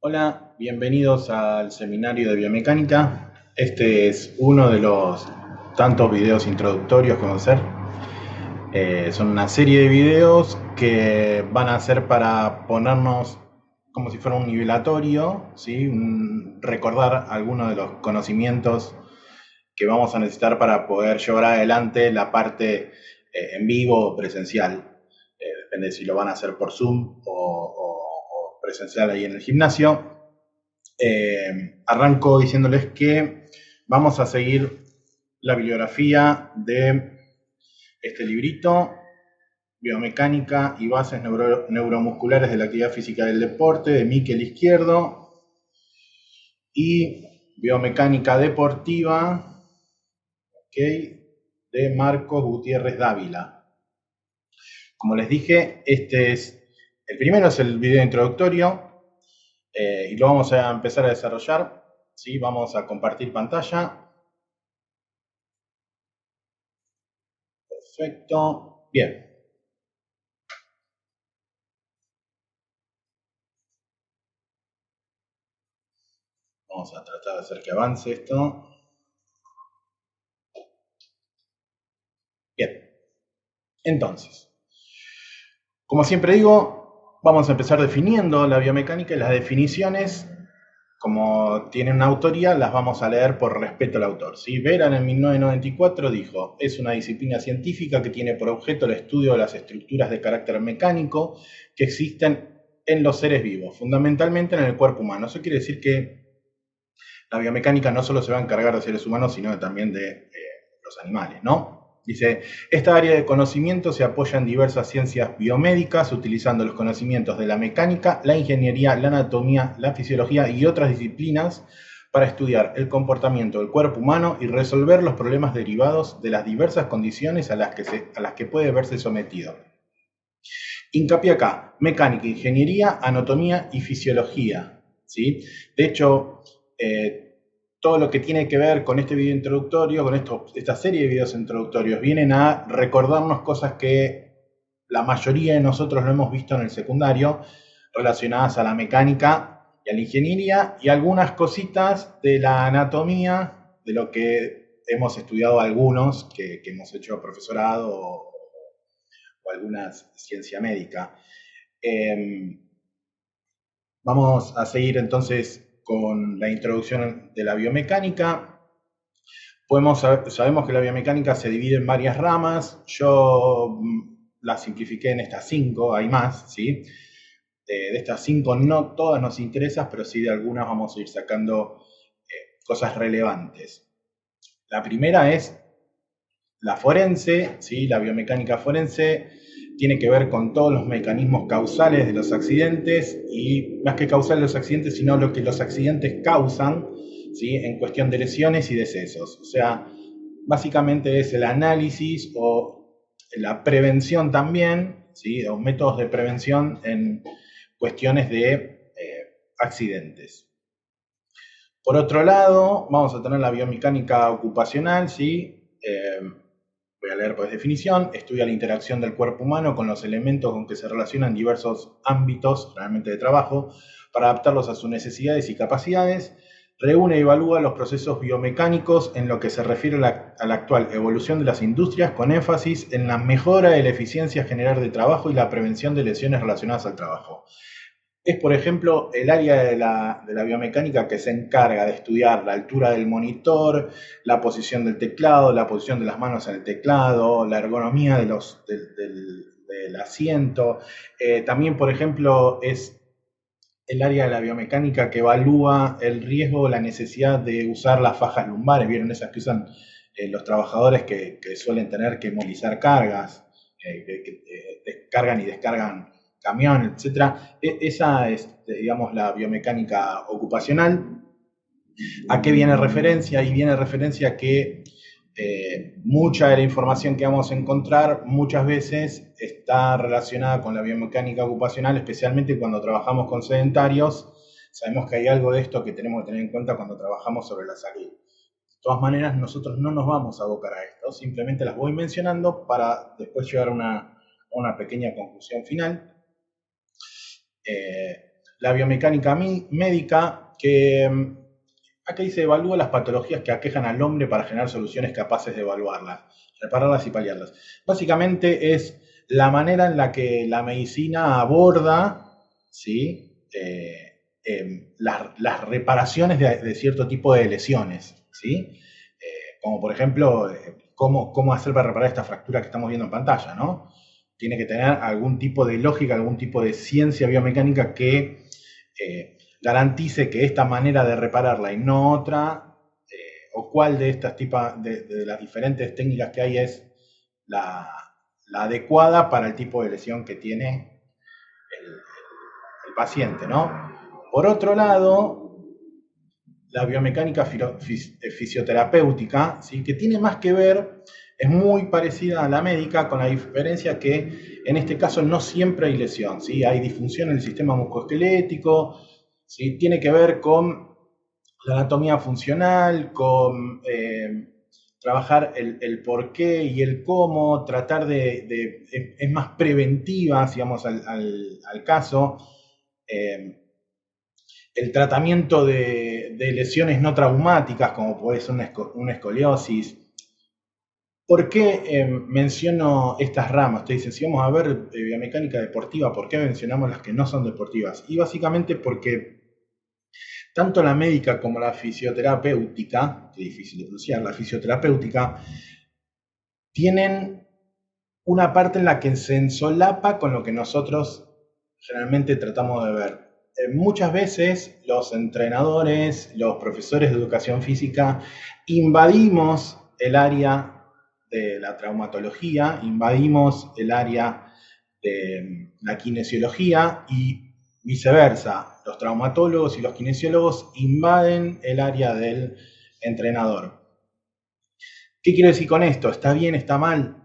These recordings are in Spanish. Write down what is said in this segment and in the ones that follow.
Hola, bienvenidos al seminario de biomecánica. Este es uno de los tantos videos introductorios que vamos a hacer. Son una serie de videos que van a ser para ponernos como si fuera un nivelatorio, ¿sí? Recordar algunos de los conocimientos que vamos a necesitar para poder llevar adelante la parte en vivo o presencial. Depende si lo van a hacer por Zoom o presencial ahí en el gimnasio. Arranco diciéndoles que vamos a seguir la bibliografía de este librito, Biomecánica y bases neuromusculares de la actividad física del deporte, de Miquel Izquierdo, y Biomecánica deportiva, okay, de Marcos Gutiérrez Dávila. Como les dije, el primero es el video introductorio, y lo vamos a empezar a desarrollar. ¿Sí? Vamos a compartir pantalla. Perfecto. Bien. Vamos a tratar de hacer que avance esto. Bien. Entonces, como siempre digo, vamos a empezar definiendo la biomecánica y las definiciones, como tienen una autoría, las vamos a leer por respeto al autor. ¿Sí? Beran en 1994 dijo, es una disciplina científica que tiene por objeto el estudio de las estructuras de carácter mecánico que existen en los seres vivos, fundamentalmente en el cuerpo humano. Eso quiere decir que la biomecánica no solo se va a encargar de seres humanos, sino también de los animales, ¿no? Dice, esta área de conocimiento se apoya en diversas ciencias biomédicas, utilizando los conocimientos de la mecánica, la ingeniería, la anatomía, la fisiología y otras disciplinas para estudiar el comportamiento del cuerpo humano y resolver los problemas derivados de las diversas condiciones a las que puede verse sometido. Hincapié acá, mecánica, ingeniería, anatomía y fisiología, ¿sí? De hecho, todo lo que tiene que ver con este video introductorio, con esta serie de videos introductorios, vienen a recordarnos cosas que la mayoría de nosotros lo hemos visto en el secundario, relacionadas a la mecánica y a la ingeniería, y algunas cositas de la anatomía, de lo que hemos estudiado algunos, que hemos hecho profesorado o alguna ciencia médica. Vamos a seguir entonces con la introducción de la biomecánica. Sabemos que la biomecánica se divide en varias ramas. Yo la simplifiqué en estas 5, hay más, ¿sí? De estas 5 no todas nos interesan, pero sí de algunas vamos a ir sacando cosas relevantes. La primera es la forense, ¿sí? La biomecánica forense tiene que ver con todos los mecanismos causales de los accidentes y más que causales de los accidentes, sino lo que los accidentes causan, ¿sí? En cuestión de lesiones y decesos. O sea, básicamente es el análisis o la prevención también, ¿sí? O métodos de prevención en cuestiones de accidentes. Por otro lado, vamos a tener la biomecánica ocupacional, ¿sí? Voy a leer por definición, estudia la interacción del cuerpo humano con los elementos con que se relacionan diversos ámbitos, realmente de trabajo, para adaptarlos a sus necesidades y capacidades, reúne y evalúa los procesos biomecánicos en lo que se refiere a la actual evolución de las industrias, con énfasis en la mejora de la eficiencia general de trabajo y la prevención de lesiones relacionadas al trabajo. Es, por ejemplo, el área de la biomecánica que se encarga de estudiar la altura del monitor, la posición del teclado, la posición de las manos en el teclado, la ergonomía del asiento. También, por ejemplo, es el área de la biomecánica que evalúa el riesgo o la necesidad de usar las fajas lumbares. ¿Vieron esas que usan los trabajadores que suelen tener que movilizar cargas, que descargan y descargan camión, etcétera? Esa es, digamos, la biomecánica ocupacional. ¿A qué viene referencia? Y viene referencia que mucha de la información que vamos a encontrar muchas veces está relacionada con la biomecánica ocupacional, especialmente cuando trabajamos con sedentarios. Sabemos que hay algo de esto que tenemos que tener en cuenta cuando trabajamos sobre la salud. De todas maneras, nosotros no nos vamos a abocar a esto, simplemente las voy mencionando para después llegar a una pequeña conclusión final. la biomecánica médica, que acá dice, evalúa las patologías que aquejan al hombre para generar soluciones capaces de evaluarlas, repararlas y paliarlas. Básicamente es la manera en la que la medicina aborda, ¿sí? Las reparaciones de cierto tipo de lesiones, ¿sí? Como por ejemplo, cómo hacer para reparar esta fractura que estamos viendo en pantalla, ¿no? Tiene que tener algún tipo de lógica, algún tipo de ciencia biomecánica que garantice que esta manera de repararla y no otra, o cuál de estas de las diferentes técnicas que hay es la, la adecuada para el tipo de lesión que tiene el paciente, ¿no? Por otro lado, la biomecánica fisioterapéutica, ¿sí? Que tiene más que ver, es muy parecida a la médica, con la diferencia que en este caso no siempre hay lesión, ¿sí? Hay disfunción en el sistema musculoesquelético, ¿sí? Tiene que ver con la anatomía funcional, con trabajar el por qué y el cómo, tratar es más preventiva, digamos, al caso. Eh, el tratamiento de lesiones no traumáticas, como puede ser una escoliosis. ¿Por qué menciono estas ramas? Te dicen, si vamos a ver biomecánica deportiva, ¿por qué mencionamos las que no son deportivas? Y básicamente porque tanto la médica como la fisioterapéutica, que es difícil de pronunciar, la fisioterapéutica, tienen una parte en la que se ensolapa con lo que nosotros generalmente tratamos de ver. Muchas veces los entrenadores, los profesores de educación física, invadimos el área de la traumatología, invadimos el área de la kinesiología y viceversa. Los traumatólogos y los kinesiólogos invaden el área del entrenador. ¿Qué quiero decir con esto? ¿Está bien? ¿Está mal?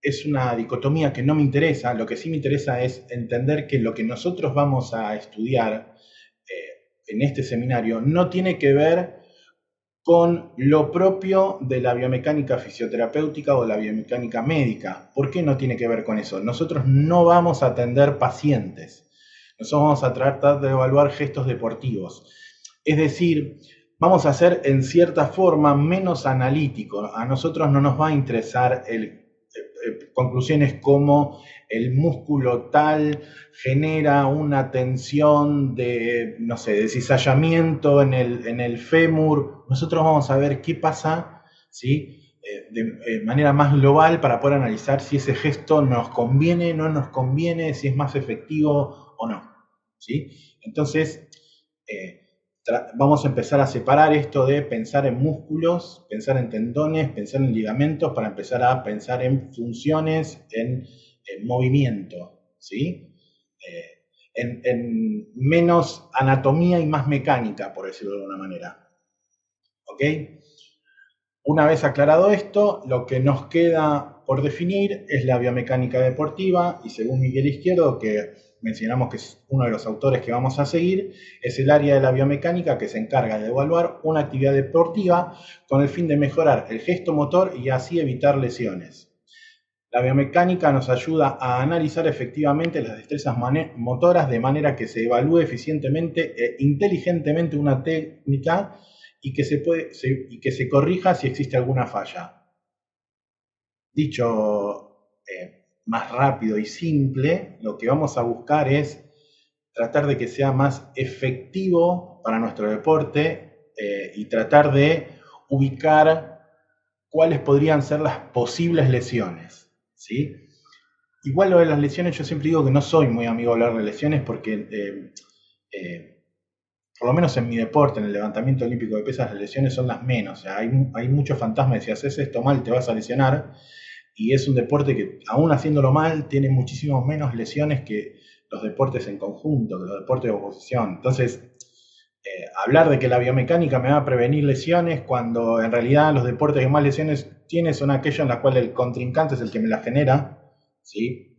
Es una dicotomía que no me interesa. Lo que sí me interesa es entender que lo que nosotros vamos a estudiar en este seminario no tiene que ver con lo propio de la biomecánica fisioterapéutica o la biomecánica médica. ¿Por qué no tiene que ver con eso? Nosotros no vamos a atender pacientes. Nosotros vamos a tratar de evaluar gestos deportivos. Es decir, vamos a ser en cierta forma menos analíticos. A nosotros no nos va a interesar conclusiones como el músculo tal genera una tensión de, no sé, de cizallamiento en el fémur. Nosotros vamos a ver qué pasa, ¿sí? De manera más global para poder analizar si ese gesto nos conviene, no nos conviene, si es más efectivo o no, ¿sí? Entonces, vamos a empezar a separar esto de pensar en músculos, pensar en tendones, pensar en ligamentos, para empezar a pensar en funciones, en movimiento, ¿sí? En menos anatomía y más mecánica, por decirlo de alguna manera. ¿Ok? Una vez aclarado esto, lo que nos queda por definir es la biomecánica deportiva, y según Miguel Izquierdo, que mencionamos que es uno de los autores que vamos a seguir, es el área de la biomecánica que se encarga de evaluar una actividad deportiva con el fin de mejorar el gesto motor y así evitar lesiones. La biomecánica nos ayuda a analizar efectivamente las destrezas motoras de manera que se evalúe eficientemente e inteligentemente una técnica y que se corrija si existe alguna falla. Dicho más rápido y simple, lo que vamos a buscar es tratar de que sea más efectivo para nuestro deporte y tratar de ubicar cuáles podrían ser las posibles lesiones, ¿sí? Igual lo de las lesiones, yo siempre digo que no soy muy amigo de hablar de lesiones porque por lo menos en mi deporte, en el levantamiento olímpico de pesas, las lesiones son las menos. O sea, hay muchos fantasmas de si haces esto mal te vas a lesionar. Y es un deporte que, aún haciéndolo mal, tiene muchísimas menos lesiones que los deportes en conjunto, que los deportes de oposición. Entonces, hablar de que la biomecánica me va a prevenir lesiones cuando en realidad los deportes que más lesiones tienen son aquellos en los cuales el contrincante es el que me las genera, ¿sí?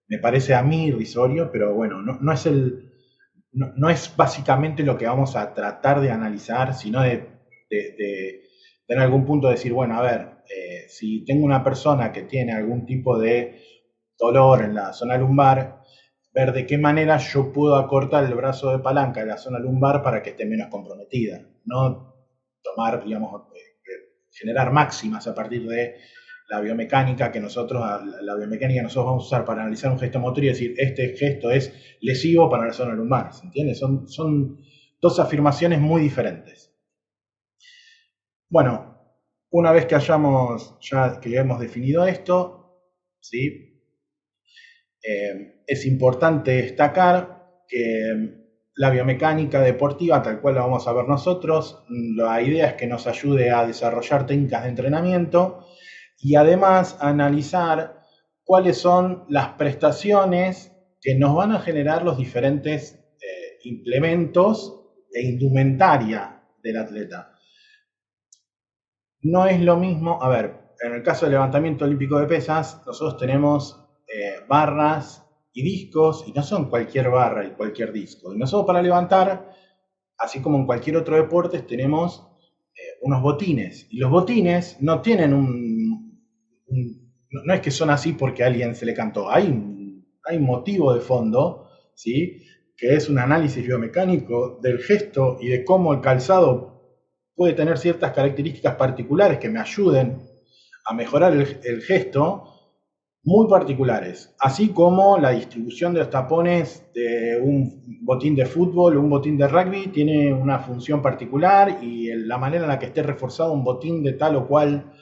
Me parece a mí irrisorio, pero bueno, no es básicamente lo que vamos a tratar de analizar, sino de en algún punto decir, bueno, a ver, si tengo una persona que tiene algún tipo de dolor en la zona lumbar, ver de qué manera yo puedo acortar el brazo de palanca de la zona lumbar para que esté menos comprometida. No tomar, digamos, generar máximas a partir de la biomecánica que nosotros vamos a usar para analizar un gesto motor y decir, este gesto es lesivo para la zona lumbar, ¿se entiende? Son dos afirmaciones muy diferentes. Bueno, una vez que que hemos definido esto, ¿sí? Es importante destacar que la biomecánica deportiva, tal cual la vamos a ver nosotros, la idea es que nos ayude a desarrollar técnicas de entrenamiento y además a analizar cuáles son las prestaciones que nos van a generar los diferentes implementos e indumentaria del atleta. No es lo mismo, a ver, en el caso del levantamiento olímpico de pesas, nosotros tenemos barras y discos, y no son cualquier barra y cualquier disco. Y nosotros para levantar, así como en cualquier otro deporte, tenemos unos botines. Y los botines no tienen no es que son así porque a alguien se le cantó. Hay un motivo de fondo, ¿sí? Que es un análisis biomecánico del gesto y de cómo el calzado puede tener ciertas características particulares que me ayuden a mejorar el gesto, muy particulares, así como la distribución de los tapones de un botín de fútbol o un botín de rugby tiene una función particular y la manera en la que esté reforzado un botín de tal o cual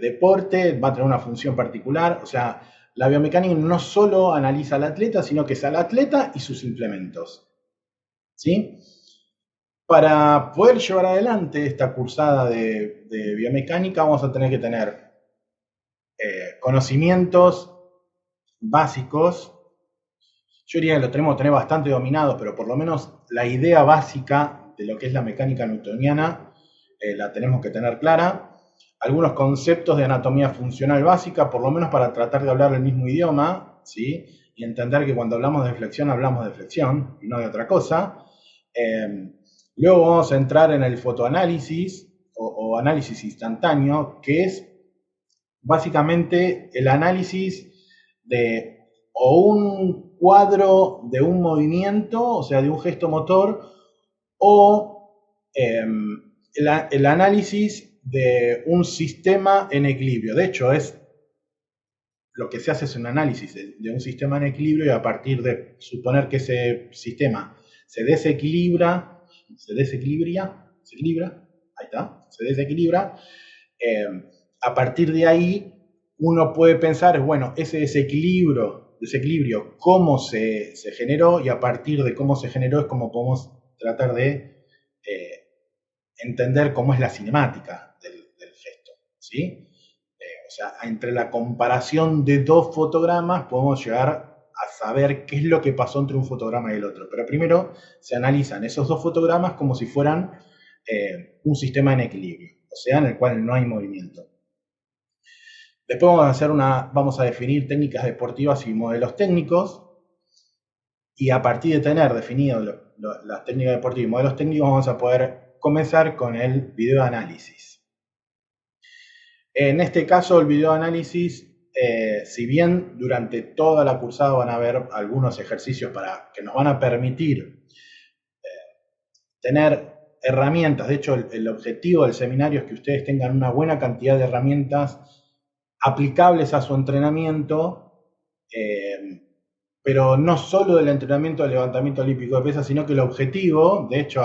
deporte va a tener una función particular. O sea, la biomecánica no solo analiza al atleta, sino que es al atleta y sus implementos. ¿Sí? Para poder llevar adelante esta cursada de biomecánica vamos a tener que tener conocimientos básicos. Yo diría que lo tenemos que tener bastante dominados, pero por lo menos la idea básica de lo que es la mecánica newtoniana la tenemos que tener clara. Algunos conceptos de anatomía funcional básica, por lo menos para tratar de hablar el mismo idioma, ¿sí? Y entender que cuando hablamos de flexión y no de otra cosa. Luego vamos a entrar en el fotoanálisis o análisis instantáneo, que es básicamente el análisis de o un cuadro de un movimiento, o sea, de un gesto motor, o el análisis de un sistema en equilibrio. De hecho, lo que se hace es un análisis de un sistema en equilibrio y a partir de suponer que ese sistema se desequilibra, ahí está, se desequilibra, a partir de ahí uno puede pensar, bueno, ese desequilibrio, cómo se generó, y a partir de cómo se generó es como podemos tratar de entender cómo es la cinemática del gesto, ¿sí? O sea, entre la comparación de dos fotogramas podemos llegar a saber qué es lo que pasó entre un fotograma y el otro. Pero primero se analizan esos dos fotogramas como si fueran un sistema en equilibrio, o sea, en el cual no hay movimiento. Después vamos a definir técnicas deportivas y modelos técnicos, y a partir de tener definido las técnicas deportivas y modelos técnicos vamos a poder comenzar con el videoanálisis. En este caso, el videoanálisis, si bien durante toda la cursada van a haber algunos ejercicios que nos van a permitir tener herramientas, de hecho el objetivo del seminario es que ustedes tengan una buena cantidad de herramientas aplicables a su entrenamiento, pero no solo del entrenamiento del levantamiento olímpico de pesas, sino que el objetivo, de hecho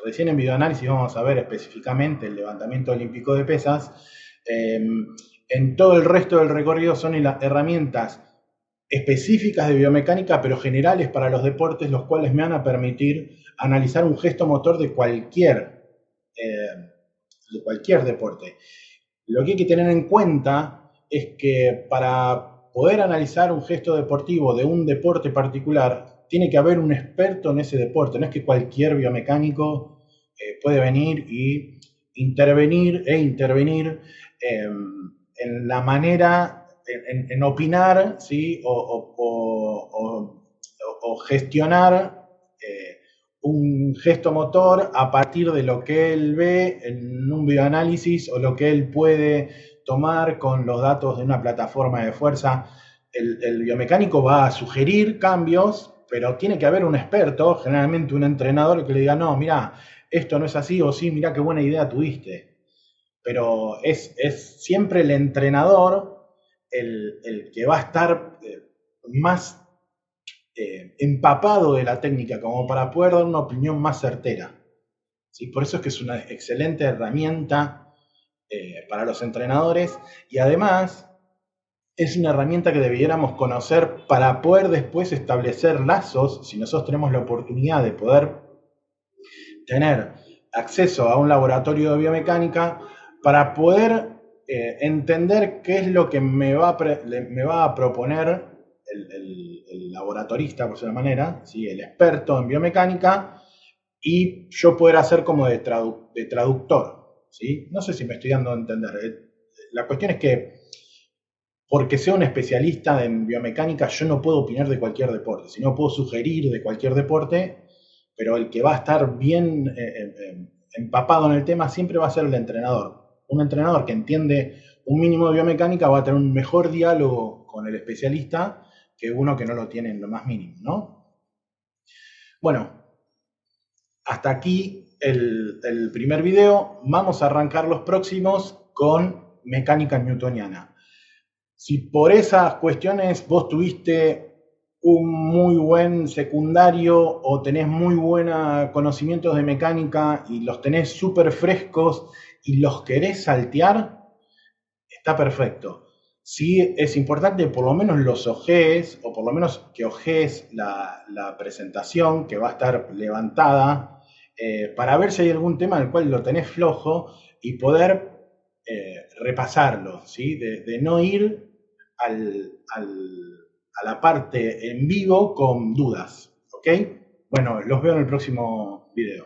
recién en videoanálisis vamos a ver específicamente el levantamiento olímpico de pesas, en todo el resto del recorrido son herramientas específicas de biomecánica, pero generales para los deportes, los cuales me van a permitir analizar un gesto motor de cualquier deporte. Lo que hay que tener en cuenta es que para poder analizar un gesto deportivo de un deporte particular, tiene que haber un experto en ese deporte. No es que cualquier biomecánico puede venir y intervenir en la manera, en opinar, ¿sí? o gestionar un gesto motor a partir de lo que él ve en un videoanálisis o lo que él puede tomar con los datos de una plataforma de fuerza. el biomecánico va a sugerir cambios, pero tiene que haber un experto, generalmente un entrenador, que le diga, no, mira, esto no es así, o sí, mira qué buena idea tuviste. Pero es siempre el entrenador el que va a estar más empapado de la técnica, como para poder dar una opinión más certera. ¿Sí? Por eso es que es una excelente herramienta para los entrenadores y además es una herramienta que debiéramos conocer para poder después establecer lazos, si nosotros tenemos la oportunidad de poder tener acceso a un laboratorio de biomecánica, para poder entender qué es lo que me va a proponer el laboratorista, por decirlo de manera, ¿sí? El experto en biomecánica, y yo poder hacer como de traductor. ¿Sí? No sé si me estoy dando a entender. La cuestión es que porque sea un especialista en biomecánica, yo no puedo opinar de cualquier deporte, sino puedo sugerir de cualquier deporte, pero el que va a estar bien empapado en el tema siempre va a ser el entrenador. Un entrenador que entiende un mínimo de biomecánica va a tener un mejor diálogo con el especialista que uno que no lo tiene en lo más mínimo, ¿no? Bueno, hasta aquí el primer video. Vamos a arrancar los próximos con mecánica newtoniana. Si por esas cuestiones vos tuviste un muy buen secundario o tenés muy buenos conocimientos de mecánica y los tenés súper frescos y los querés saltear, está perfecto. Sí es importante por lo menos los ojees, o por lo menos que ojees la presentación que va a estar levantada, para ver si hay algún tema en el cual lo tenés flojo y poder repasarlo, ¿sí? De no ir a la parte en vivo con dudas, ¿ok? Bueno, los veo en el próximo video.